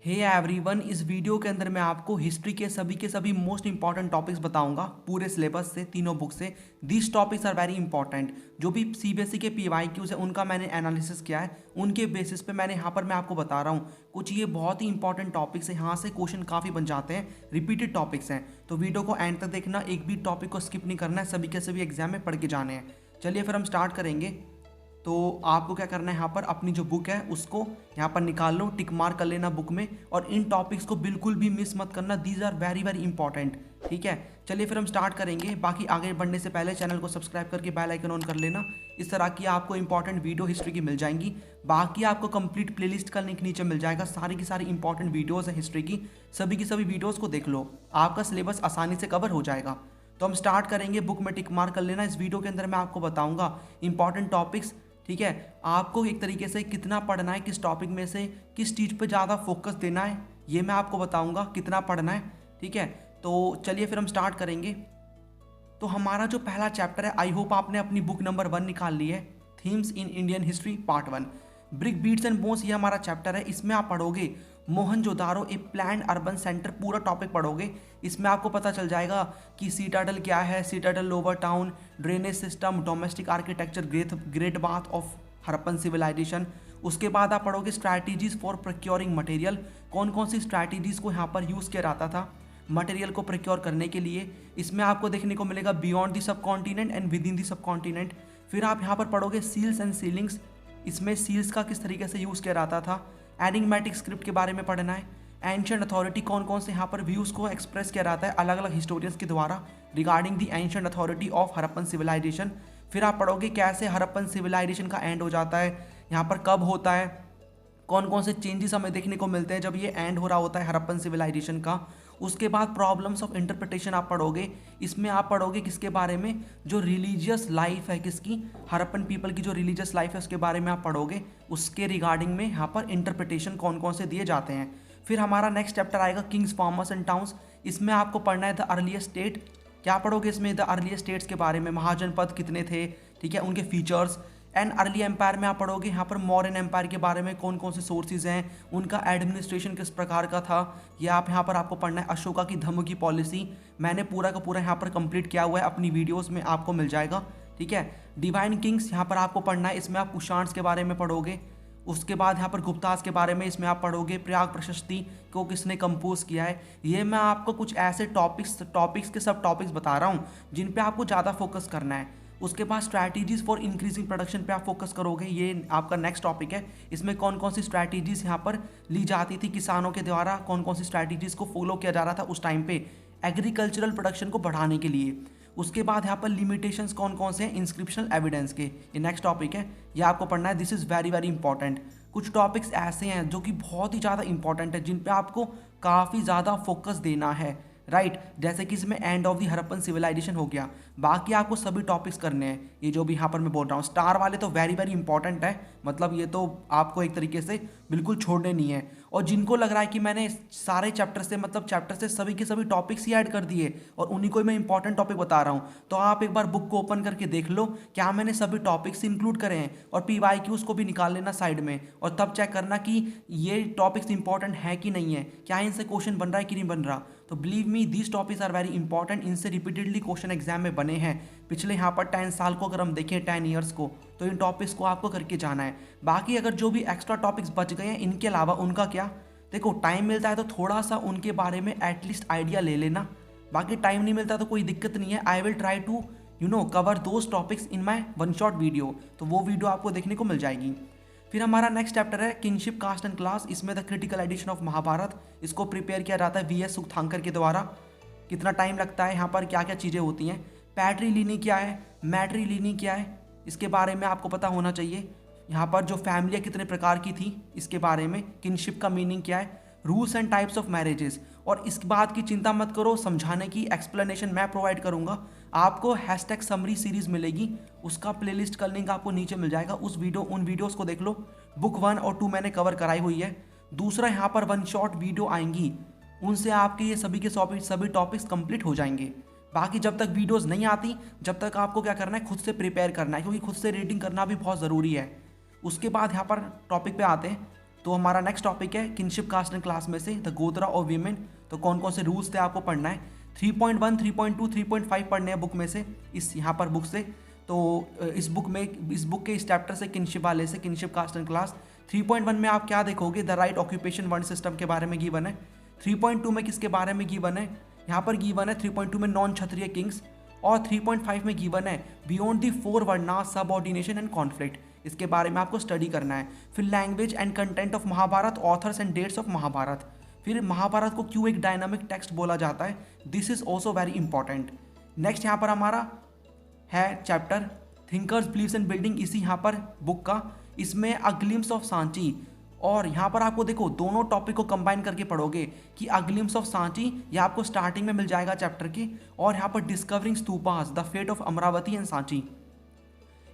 Hey everyone, इस video के अंदर मैं आपको हिस्ट्री के सभी मोस्ट इंपॉर्टेंट टॉपिक्स बताऊंगा पूरे सिलेबस से, तीनों बुक से। This topics are very important. जो भी सीबीएसई के पीवाईक्यूज है उनका मैंने एनालिसिस किया है, उनके बेसिस पे मैंने यहाँ पर मैं आपको बता रहा हूँ कुछ ये बहुत ही इंपॉर्टेंट टॉपिक्स है। यहाँ से क्वेश्चन काफ़ी बन जाते हैं, रिपीटेड टॉपिक्स हैं, तो वीडियो को एंड तक देखना, एक भी टॉपिक को स्किप नहीं करना है, सभी के सभी एग्जाम में पढ़ के जाने हैं। चलिए फिर हम स्टार्ट करेंगे। तो आपको क्या करना है, यहाँ पर अपनी जो बुक है उसको यहाँ पर निकाल लो, टिक मार्क कर लेना बुक में, और इन टॉपिक्स को बिल्कुल भी मिस मत करना। These are very very important. ठीक है, चलिए फिर हम स्टार्ट करेंगे। बाकी आगे बढ़ने से पहले चैनल को सब्सक्राइब करके बेल आइकन ऑन कर लेना। इस तरह की आपको इंपॉर्टेंट वीडियो हिस्ट्री की मिल जाएंगी। बाकी आपको कंप्लीट प्लेलिस्ट का लिंक नीचे मिल जाएगा, सारी की सारी इंपॉर्टेंट वीडियोज़ हैं हिस्ट्री की, सभी वीडियोज़ को देख लो, आपका सिलेबस आसानी से कवर हो जाएगा। तो हम स्टार्ट करेंगे, बुक में टिक मार्क कर लेना। इस वीडियो के अंदर मैं आपको बताऊंगा इंपॉर्टेंट टॉपिक्स। ठीक है, आपको एक तरीके से कितना पढ़ना है, किस टॉपिक में से किस चीज़ पे ज़्यादा फोकस देना है, ये मैं आपको बताऊंगा कितना पढ़ना है। ठीक है, तो चलिए फिर हम स्टार्ट करेंगे। तो हमारा जो पहला चैप्टर है, आई होप आपने अपनी बुक नंबर 1 निकाल ली है, themes in Indian history part 1, brick beads and bones, ये हमारा चैप्टर है। इसमें आप पढ़ोगे Mohenjodaro a planned urban centre, पूरा टॉपिक पढ़ोगे। इसमें आपको पता चल जाएगा कि सीटाडल क्या है, citadel lower town, drainage system, domestic architecture, great bath of Harappan civilisation. उसके बाद आप पढ़ोगे स्ट्रैटेजीज फॉर प्रोक्योरिंग मटेरियल, कौन कौन सी स्ट्रैटेजीज को यहाँ पर यूज़ किया जाता था मटेरियल को प्रोक्योर करने के लिए। इसमें आपको देखने को मिलेगा beyond the sub continent and with in the sub continent. फिर आप यहाँ पर पढ़ोगे सील्स एंड सीलिंग्स, इसमें सील्स का किस तरीके से यूज़ किया जाता था। एनिग्मेटिक स्क्रिप्ट के बारे में पढ़ना है। एंशियंट अथॉरिटी, कौन कौन से यहाँ पर व्यूज़ को एक्सप्रेस किया जाता है अलग अलग हिस्टोरियंस के द्वारा regarding the ancient authority of Harappan civilisation. फिर आप पढ़ोगे कैसे हरप्पन सिविलाइजेशन का एंड हो जाता है, यहाँ पर कब होता है, कौन कौन से चेंजेस हमें देखने को मिलते हैं जब ये एंड हो रहा होता है हरप्पन सिविलाइजेशन का। उसके बाद प्रॉब्लम्स ऑफ इंटरप्रिटेशन आप पढ़ोगे। इसमें आप पढ़ोगे किसके बारे में, जो रिलीजियस लाइफ है किसकी, हरप्पन पीपल की जो रिलीजियस लाइफ है उसके बारे में आप पढ़ोगे। उसके रिगार्डिंग में यहाँ पर इंटरप्रिटेशन कौन कौन से दिए जाते हैं। फिर हमारा नेक्स्ट चैप्टर आएगा किंग्स, फार्मर्स एंड टाउन्स। इसमें आपको पढ़ना है द अर्लीस्ट स्टेट, क्या पढ़ोगे इसमें, द अर्लीस्ट स्टेट्स के बारे में, महाजनपद कितने थे, ठीक है, उनके फीचर्स। एंड अर्ली एम्पायर में आप पढ़ोगे यहाँ पर मॉडर्न एम्पायर के बारे में, कौन कौन से सोर्सेज हैं, उनका एडमिनिस्ट्रेशन किस प्रकार का था, ये आप यहाँ पर आपको पढ़ना है। अशोका की धम्म की पॉलिसी, मैंने पूरा का पूरा यहाँ पर कंप्लीट किया हुआ है, अपनी वीडियोस में आपको मिल जाएगा। ठीक है, डिवाइन किंग्स यहाँ पर आपको पढ़ना है, इसमें आप कुशाण्स के बारे में पढ़ोगे। उसके बाद यहाँ पर गुप्तास के बारे में इसमें आप पढ़ोगे, प्रयाग प्रशस्ति को किसने कंपोज किया है। ये मैं आपको कुछ ऐसे टॉपिक्स के सब टॉपिक्स बता रहा हूँ जिन पे आपको ज़्यादा फोकस करना है। उसके बाद स्ट्रैटेजीज फॉर इंक्रीजिंग प्रोडक्शन पे आप फोकस करोगे, ये आपका नेक्स्ट टॉपिक है। इसमें कौन कौन सी स्ट्रैटेजीज यहाँ पर ली जाती थी किसानों के द्वारा, कौन कौन सी स्ट्रैटेजीज को फॉलो किया जा रहा था उस टाइम पे एग्रीकल्चरल प्रोडक्शन को बढ़ाने के लिए। उसके बाद यहाँ पर लिमिटेशंस कौन कौन से हैं इंस्क्रिप्शनल एविडेंस के, ये नेक्स्ट टॉपिक है, ये आपको पढ़ना है। This is very very important. कुछ टॉपिक्स ऐसे हैं जो कि बहुत ही ज़्यादा इंपॉर्टेंट है, जिन पे आपको काफ़ी ज़्यादा फोकस देना है, राइट। जैसे कि इसमें end of the Harappan civilisation हो गया। बाकी आपको सभी टॉपिक्स करने हैं, ये जो भी यहाँ पर मैं बोल रहा हूँ, स्टार वाले तो वेरी वेरी इंपॉर्टेंट है, मतलब ये तो आपको एक तरीके से बिल्कुल छोड़ने नहीं है। और जिनको लग रहा है कि मैंने सारे चैप्टर से, मतलब चैप्टर से सभी के सभी टॉपिक्स ही ऐड कर दिए और उन्हीं को मैं इंपॉर्टेंट टॉपिक बता रहा हूँ, तो आप एक बार बुक को ओपन करके देख लो क्या मैंने सभी टॉपिक्स इंक्लूड करे हैं, और पीवाईक्यूज को भी निकाल लेना साइड में, और तब चेक करना कि ये टॉपिक्स इंपॉर्टेंट है कि नहीं है, क्या इनसे क्वेश्चन बन रहा है कि नहीं बन रहा। तो believe me these topics are very important, इनसे रिपीटेडली क्वेश्चन एग्जाम में बने हैं पिछले यहाँ पर 10 साल को अगर हम देखें, 10 ईयर्स को, तो इन टॉपिक्स को आपको करके जाना है। बाकी अगर जो भी एक्स्ट्रा टॉपिक्स बच गए हैं इनके अलावा उनका क्या, देखो टाइम मिलता है तो थोड़ा सा उनके बारे में एटलीस्ट आइडिया ले लेना, बाकी टाइम नहीं मिलता तो कोई दिक्कत नहीं है। I will try to cover those topics in my one shot video, तो वो वीडियो आपको देखने को मिल जाएगी। फिर हमारा नेक्स्ट चैप्टर है किंगशिप, कास्ट एंड क्लास। इसमें the critical edition of Mahabharata, इसको प्रिपेयर किया जाता है वीएस सुकथांकर के द्वारा। कितना टाइम लगता है, यहाँ पर क्या क्या चीज़ें होती हैं, पैट्रीलिनी क्या है, मैट्रीलिनी क्या है, इसके बारे में आपको पता होना चाहिए। यहाँ पर जो फैमिलियाँ कितने प्रकार की थी इसके बारे में, किंगशिप का मीनिंग क्या है, rules and types of marriages. और इस बात की चिंता मत करो, समझाने की एक्सप्लेनेशन मैं प्रोवाइड करूँगा। आपको हैशटैग समरी सीरीज़ मिलेगी, उसका प्लेलिस्ट का लिंक आपको नीचे मिल जाएगा, उन वीडियोज़ को देख लो। बुक 1 और 2 मैंने कवर कराई हुई है। दूसरा यहाँ पर वन शॉट वीडियो आएंगी, उनसे आपके ये सभी के सभी टॉपिक्स कंप्लीट हो जाएंगे। बाकी जब तक वीडियोज़ नहीं आती, जब तक आपको क्या करना है, खुद से प्रिपेयर करना है, क्योंकि खुद से रीडिंग करना भी बहुत ज़रूरी है। उसके बाद यहाँ पर टॉपिक पे आते हैं, तो हमारा नेक्स्ट टॉपिक है किनशिप कास्ट एंड क्लास में से द गोत्रा ऑफ वीमेन। तो कौन कौन से रूल्स थे आपको पढ़ना है। 3.1, 3.2, 3.5 पढ़ने हैं बुक में से, इस यहाँ पर बुक से। तो इस बुक के इस चैप्टर से किनशिप वाले से, किनशिप कास्ट एंड क्लास। 3.1 में आप क्या देखोगे, द राइट ऑक्यूपेशन वर्ण सिस्टम के बारे में गिवन है। 3.2 में किसके बारे में गिवन है, यहाँ पर गिवन है 3.2 में नॉन क्षत्रिय किंग्स। और 3.5 में गिवन है beyond the 4 varna subordination and conflict, इसके बारे में आपको स्टडी करना है। फिर language and content of Mahabharata, authors and dates of Mahabharata. फिर महाभारत को क्यों एक डायनामिक टेक्स्ट बोला जाता है, this is also very important. Next यहाँ पर हमारा है chapter thinkers beliefs and building, इसी यहाँ पर बुक का। इसमें अ ग्लिम्स ऑफ सांची, और यहाँ पर आपको देखो दोनों टॉपिक को कंबाइन करके पढ़ोगे कि अ ग्लिम्स ऑफ सांची ये आपको स्टार्टिंग में मिल जाएगा चैप्टर के, और यहाँ पर discovering stupas the fate of Amaravati and Sanchi,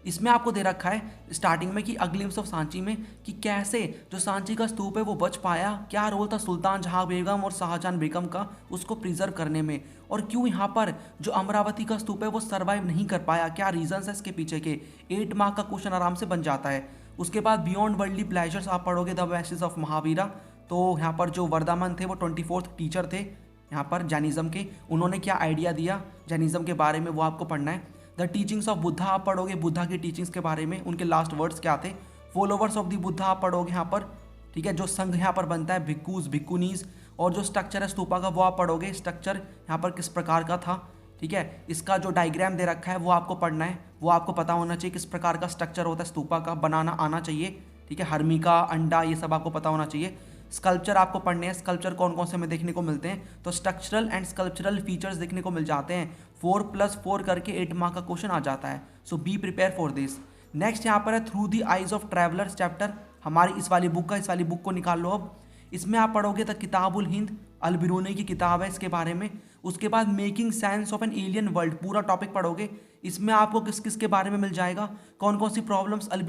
इसमें आपको दे रखा है स्टार्टिंग में कि अ ग्लिम्स ऑफ सांची में कि कैसे जो सांची का स्तूप है वो बच पाया, क्या रोल था सुल्तान जहां बेगम और शाहजहां बेगम का उसको प्रिजर्व करने में, और क्यों यहाँ पर जो अमरावती का स्तूप है वो सर्वाइव नहीं कर पाया, क्या रीजंस है इसके पीछे के। 8 मार्क का क्वेश्चन आराम से बन जाता है। उसके बाद बियॉन्ड वर्ल्डली प्लेजर्स आप पढ़ोगे, द मैसेज ऑफ महावीरा। तो यहाँ पर जो वर्धमान थे वो 24th टीचर थे यहाँ पर जैनिज्म के, उन्होंने क्या आइडिया दिया जैनिज्म के बारे में वो आपको पढ़ना है। द टीचिंग्स ऑफ बुद्धा आप पढ़ोगे, बुद्धा की टीचिंग्स के बारे में, उनके लास्ट वर्ड्स क्या थे। फॉलोवर्स ऑफ द बुद्धा आप पढ़ोगे यहाँ पर, ठीक है, जो संघ यहाँ पर बनता है भिक्खूज भिक्खुनीज, और जो स्ट्रक्चर है स्तूपा का वो आप पढ़ोगे, स्ट्रक्चर यहाँ पर किस प्रकार का था, ठीक है। इसका जो डायग्राम दे रखा है वो आपको पढ़ना है, वो आपको पता होना चाहिए किस प्रकार का स्ट्रक्चर होता है स्तूपा का, बनाना आना चाहिए, ठीक है। हर्मिका, अंडा, ये सब आपको पता होना चाहिए। स्कल्पचर आपको पढ़ने हैं, स्कल्पचर कौन कौन से में देखने को मिलते हैं, तो स्ट्रक्चरल एंड स्कल्पचरल फीचर्स देखने को मिल जाते हैं। 4+4 करके 8 मार्क का क्वेश्चन आ जाता है, so be prepare for this. Next यहाँ पर है through the eyes of travellers chapter, हमारी इस वाली बुक को निकाल लो अब। इसमें आप पढ़ोगे द किताबुल हिंद, अल बिरूनी की किताब है इसके बारे में। उसके बाद making sense of an alien world, पूरा टॉपिक पढ़ोगे। इसमें आपको किस किस के बारे में मिल जाएगा, कौन कौन सी प्रॉब्लम्स अल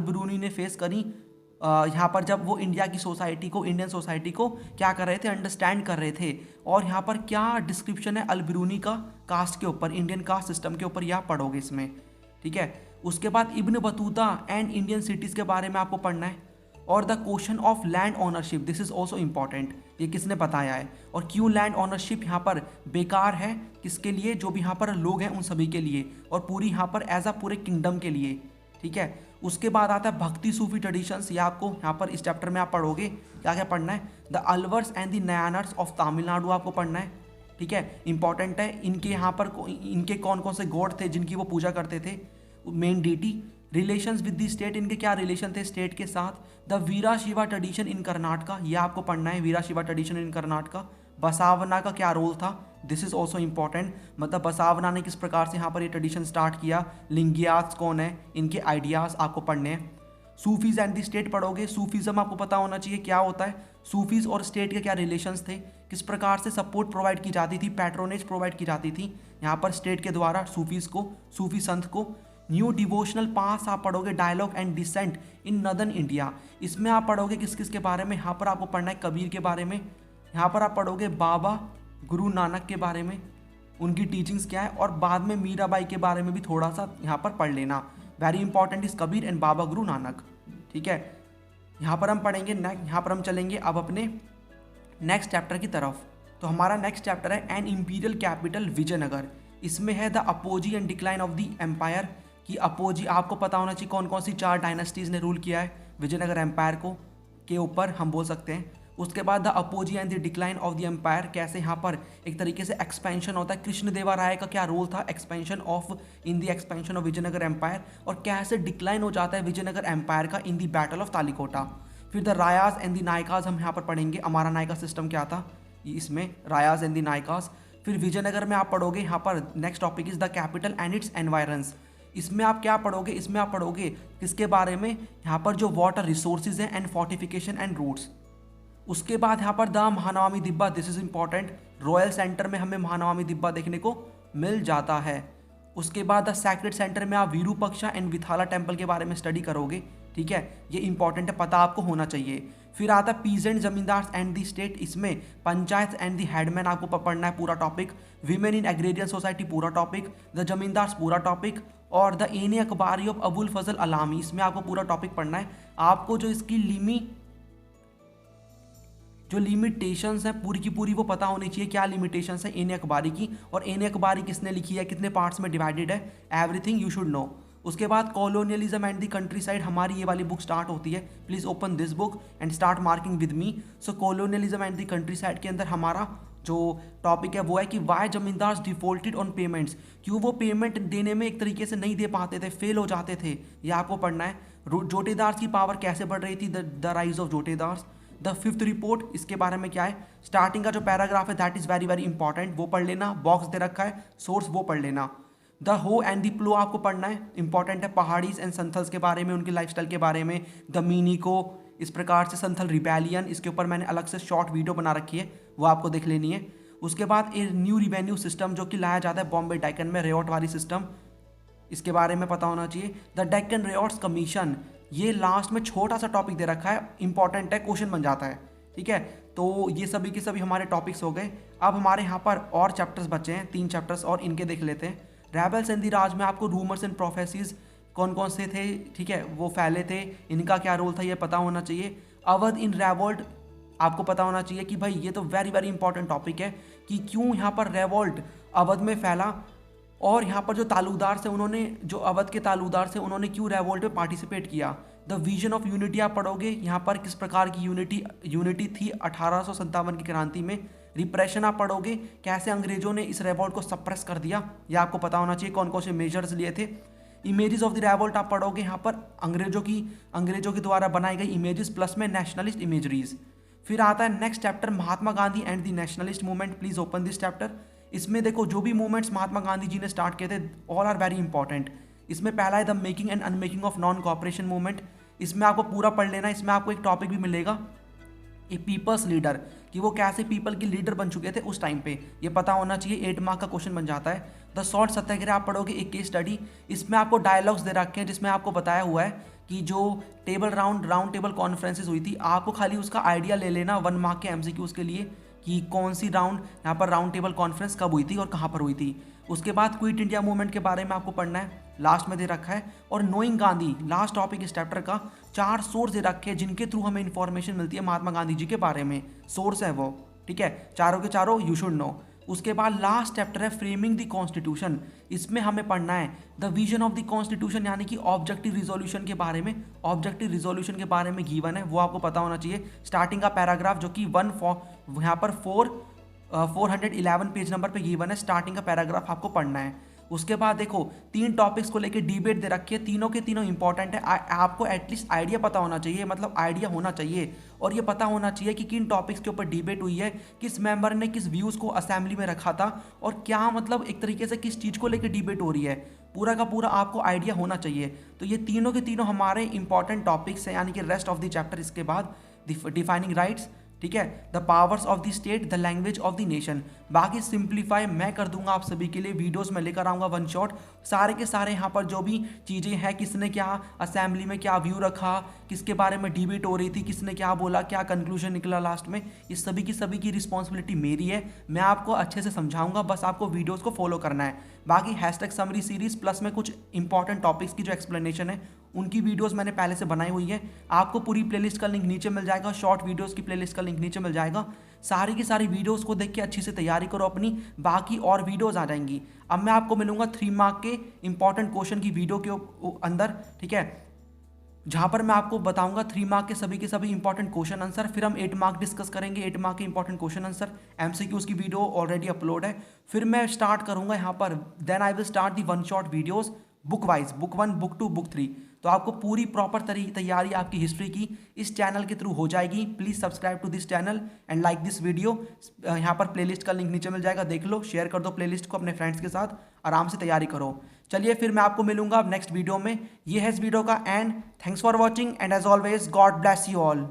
बिरूनी ने फेस करी यहाँ पर जब वो इंडिया की सोसाइटी को, इंडियन सोसाइटी को क्या कर रहे थे, अंडरस्टैंड कर रहे थे, और यहाँ पर क्या डिस्क्रिप्शन है अल बिरूनी का कास्ट के ऊपर, इंडियन कास्ट सिस्टम के ऊपर, यह पढ़ोगे इसमें, ठीक है। उसके बाद Ibn Battuta and Indian cities के बारे में आपको पढ़ना है, और the question of land ownership, this is also important, ये किसने बताया है और क्यों लैंड ऑनरशिप यहाँ पर बेकार है, किसके लिए, जो भी यहाँ पर लोग हैं उन सभी के लिए, और पूरी यहाँ पर एज अ पूरे किंगडम के लिए, ठीक है। उसके बाद आता है भक्ति सूफी ट्रेडिशंस, ये आपको यहाँ पर इस चैप्टर में आप पढ़ोगे, क्या क्या पढ़ना है, the Alvars and the Nayanars of Tamil Nadu आपको पढ़ना है, ठीक है, इंपॉर्टेंट है। इनके यहाँ पर इनके कौन कौन से गॉड थे जिनकी वो पूजा करते थे, main deity. Relations with the state, इनके क्या रिलेशन थे स्टेट के साथ। The Veera Shiva tradition in Karnataka, ये आपको पढ़ना है, वीरा शिवा ट्रेडिशन इन कर्नाटका। बसावना का क्या रोल था, दिस इज ऑल्सो इंपॉर्टेंट, मतलब बसावना ने किस प्रकार से यहाँ पर ये ट्रेडिशन स्टार्ट किया, लिंगियास कौन है, इनके आइडियाज़ आपको पढ़ने हैं। सूफीज एंड द स्टेट पढ़ोगे, सूफीज़म आपको पता होना चाहिए क्या होता है, सूफीज और स्टेट के क्या रिलेशंस थे, किस प्रकार से सपोर्ट प्रोवाइड की जाती थी, पैट्रोनेज प्रोवाइड की जाती थी यहाँ पर स्टेट के द्वारा सूफीज को, सूफी संत को। न्यू डिवोशनल पास आप पढ़ोगे, dialogue and dissent in northern India, इसमें आप पढ़ोगे किस किस के बारे में, यहाँ पर आपको पढ़ना है कबीर के बारे में, यहाँ पर आप पढ़ोगे बाबा गुरु नानक के बारे में, उनकी टीचिंग्स क्या है, और बाद में मीराबाई के बारे में भी थोड़ा सा यहाँ पर पढ़ लेना। Very important is Kabir and Baba Guru Nanak, ठीक है। यहाँ पर हम पढ़ेंगे यहाँ पर हम चलेंगे अब अपने नेक्स्ट चैप्टर की तरफ। तो हमारा नेक्स्ट चैप्टर है एन इम्पीरियल कैपिटल विजयनगर, इसमें है the apogee and decline of the empire, कि अपोजी आपको पता होना चाहिए कौन कौन सी 4 डायनेस्टीज़ ने रूल किया है विजयनगर एम्पायर को के ऊपर हम बोल सकते हैं। उसके बाद the apogee and the decline of the empire, कैसे यहाँ पर एक तरीके से एक्सपेंशन होता है, कृष्णदेवराय का क्या रोल था expansion of in the expansion of Vijayanagar empire, और कैसे डिक्लाइन हो जाता है विजयनगर एम्पायर का in the battle of Talikota. फिर the Rayas and the Nayakas हम यहाँ पर पढ़ेंगे, हमारा नायका सिस्टम क्या था इसमें, रायाज एंड द नायकाज। फिर विजयनगर में आप पढ़ोगे, यहाँ पर next topic is the capital and its environs, इसमें आप क्या पढ़ोगे, इसमें आप पढ़ोगे किसके बारे में, यहाँ पर जो वाटर रिसोर्सेज हैं एंड फोर्टिफिकेशन एंड रूट्स। उसके बाद यहाँ पर the Mahanavami Dibba, this is important, royal centre में हमें महानवामी दिब्बा देखने को मिल जाता है। उसके बाद द सैक्रेड सेंटर में आप विरूपक्षा एंड विथाला टेम्पल के बारे में स्टडी करोगे, ठीक है, ये इंपॉर्टेंट है, पता आपको होना चाहिए। फिर आता है पीजेंट जमींदार एंड द स्टेट, इसमें पंचायत एंड द हेडमैन आपको पढ़ना है पूरा topic, women in agrarian society पूरा टॉपिक, द जमींदार पूरा टॉपिक, और द एने अखबारी ऑफ अबुल फजल अलामी, इसमें आपको पूरा टॉपिक पढ़ना है। आपको जो इसकी लिमी जो लिमिटेशंस हैं पूरी की पूरी वो पता होनी चाहिए, क्या लिमिटेशंस है एन अकबारी की, और एन अकबारी किसने लिखी है, कितने पार्ट्स में डिवाइडेड है, एवरीथिंग यू शुड नो। उसके बाद colonialism and the country side, हमारी ये वाली बुक स्टार्ट होती है। Please open this book and start marking with me. So colonialism and the country side के अंदर हमारा जो टॉपिक है वो है कि वाई जमींदार डिफॉल्टेड ऑन पेमेंट्स, क्यों वो पेमेंट देने में एक तरीके से नहीं दे पाते थे, फेल हो जाते थे, ये आपको पढ़ना है। जोटेदार्स की पावर कैसे बढ़ रही थी, the rise of Jotedars. The fifth report, इसके बारे में क्या है, स्टार्टिंग का जो पैराग्राफ है that is very very important, वो पढ़ लेना। बॉक्स दे रखा है, सोर्स वो पढ़ लेना। द हो एंड द प्लो आपको पढ़ना है, इंपॉर्टेंट है। पहाड़ीज एंड संथल्स के बारे में, उनकी लाइफस्टाइल के बारे में। द मीनिको, इस प्रकार से संथल रिबेलियन, इसके ऊपर मैंने अलग से शॉर्ट वीडियो बना रखी है, वो आपको देख लेनी है। उसके बाद ए न्यू रिवेन्यू सिस्टम जो कि लाया जाता है बॉम्बे डेक्कन में, रेओट वाली सिस्टम, इसके बारे में पता होना चाहिए। द डेक्कन रेओट्स कमीशन, ये लास्ट में छोटा सा टॉपिक दे रखा है, इंपॉर्टेंट है, क्वेश्चन बन जाता है, ठीक है। तो ये सभी के सभी हमारे टॉपिक्स हो गए। अब हमारे यहाँ पर और चैप्टर्स बचे हैं, 3 चैप्टर्स और, इनके देख लेते हैं। रेबल्स इन द राज में आपको रूमर्स एंड प्रोफेसीज कौन कौन से थे, ठीक है, वो फैले थे, इनका क्या रोल था ये पता होना चाहिए। अवध इन रेवोल्ट, आपको पता होना चाहिए कि भाई ये तो वेरी वेरी इंपॉर्टेंट टॉपिक है कि क्यों यहाँ पर रेवोल्ट अवध में फैला, और यहाँ पर जो तालुकदार से उन्होंने, जो अवध के तालुकदार से उन्होंने क्यों रेवोल्ट में पार्टिसिपेट किया। द विजन ऑफ यूनिटी आप पढ़ोगे, यहाँ पर किस प्रकार की यूनिटी थी 1857 की क्रांति में। रिप्रेशन आप पढ़ोगे, कैसे अंग्रेजों ने इस रेवोल्ट को सप्रेस कर दिया, यह आपको पता होना चाहिए, कौन कौन से मेजर्स लिए थे। इमेजेस ऑफ द रेवोल्ट आप पढ़ोगे, यहाँ पर अंग्रेजों के द्वारा बनाई गई इमेजेस प्लस में नेशनलिस्ट इमेजरीज। फिर आता है next chapter, Mahatma Gandhi and the nationalist movement. Please open this chapter. इसमें देखो जो भी मूवमेंट्स महात्मा गांधी जी ने स्टार्ट किए थे ऑल आर वेरी इंपॉर्टेंट। इसमें पहला है the making and unmaking of non cooperation movement, इसमें आपको पूरा पढ़ लेना। इसमें आपको एक टॉपिक भी मिलेगा, ए पीपल्स लीडर, कि वो कैसे पीपल की लीडर बन चुके थे उस टाइम पे, ये पता होना चाहिए, 8 मार्क का क्वेश्चन बन जाता है। द शॉर्ट सत्याग्रह आप पढ़ोगे, एक केस स्टडी, इसमें आपको डायलॉग्स दे रखे हैं जिसमें आपको बताया हुआ है कि जो राउंड टेबल कॉन्फ्रेंसेस हुई थी, आपको खाली उसका आइडिया ले लेना 1 मार्क के एमसीक्यूज के लिए कि कौन सी यहाँ पर राउंड टेबल कॉन्फ्रेंस कब हुई थी और कहाँ पर हुई थी। उसके बाद क्विट इंडिया मूवमेंट के बारे में आपको पढ़ना है, लास्ट में दे रखा है। और नोइंग गांधी, लास्ट टॉपिक इस चैप्टर का, 4 सोर्स दे रखे हैं जिनके थ्रू हमें इंफॉर्मेशन मिलती है महात्मा गांधी जी के बारे में, सोर्स है वो, ठीक है, चारों के चारों यू शुड नो। उसके बाद लास्ट चैप्टर है फ्रेमिंग द कॉन्स्टिट्यूशन, इसमें हमें पढ़ना है the vision of the constitution, यानी कि ऑब्जेक्टिव रिजोल्यूशन के बारे में, ऑब्जेक्टिव रिजोल्यूशन के बारे में गिवन है, वो आपको पता होना चाहिए। स्टार्टिंग का पैराग्राफ जो कि यहाँ पर 411 पेज नंबर पे गिवन है, स्टार्टिंग का पैराग्राफ आपको पढ़ना है। उसके बाद देखो 3 टॉपिक्स को लेके डिबेट दे रखी है, तीनों के तीनों इंपॉर्टेंट है। आपको एटलीस्ट आइडिया पता होना चाहिए, मतलब आइडिया होना चाहिए, और ये पता होना चाहिए कि किन टॉपिक्स के ऊपर डिबेट हुई है, किस मेंबर ने किस व्यूज़ को असेंबली में रखा था, और क्या मतलब एक तरीके से किस चीज़ को लेकर डिबेट हो रही है, पूरा का पूरा आपको आइडिया होना चाहिए। तो ये तीनों के तीनों हमारे इंपॉर्टेंट टॉपिक्स हैं, यानी कि रेस्ट ऑफ द चैप्टर। इसके बाद डिफाइनिंग राइट्स, ठीक है, the powers of the state, the language of the nation. बाकी सिंप्लीफाई मैं कर दूंगा आप सभी के लिए, वीडियोस में लेकर आऊँगा 1 शॉट, सारे के सारे यहाँ पर जो भी चीज़ें हैं, किसने क्या असेंबली में क्या व्यू रखा, किसके बारे में डिबेट हो रही थी, किसने क्या बोला, क्या कंक्लूजन निकला लास्ट में, इस सभी की रिस्पॉन्सिबिलिटी मेरी है। मैं आपको अच्छे से समझाऊंगा, बस आपको वीडियोज़ को फॉलो करना है। बाकी हैशटैग समरी सीरीज प्लस में कुछ इंपॉर्टेंट टॉपिक्स की जो एक्सप्लेनेशन है उनकी वीडियोस मैंने पहले से बनाई हुई है, आपको पूरी प्लेलिस्ट का लिंक नीचे मिल जाएगा, शॉर्ट वीडियोस की प्लेलिस्ट का लिंक नीचे मिल जाएगा। सारी की सारी वीडियोस को देख के अच्छी से तैयारी करो अपनी, बाकी और वीडियोस आ जाएंगी। अब मैं आपको मिलूंगा 3 मार्क के इंपॉर्टेंट क्वेश्चन की वीडियो के अंदर, ठीक है, जहाँ पर मैं आपको बताऊंगा 3 मार्क के सभी इंपॉर्टेंट क्वेश्चन आंसर, फिर हम 8 मार्क डिस्कस करेंगे, 8 मार्क के इंपॉर्टेंट क्वेश्चन आंसर, एमसीक्यूज की वीडियो ऑलरेडी अपलोड है। फिर मैं स्टार्ट करूंगा यहाँ पर, then I will start the 1 shot videos book wise, book 1, book 2, book 3। तो आपको पूरी प्रॉपर तैयारी आपकी हिस्ट्री की इस चैनल के थ्रू हो जाएगी। Please subscribe to this channel and like this video. यहाँ पर प्लेलिस्ट का लिंक नीचे मिल जाएगा, देख लो, शेयर कर दो प्लेलिस्ट को अपने फ्रेंड्स के साथ, आराम से तैयारी करो। चलिए फिर मैं आपको मिलूंगा अब नेक्स्ट वीडियो में। ये है इस वीडियो का end. Thanks for watching and as always God bless you all.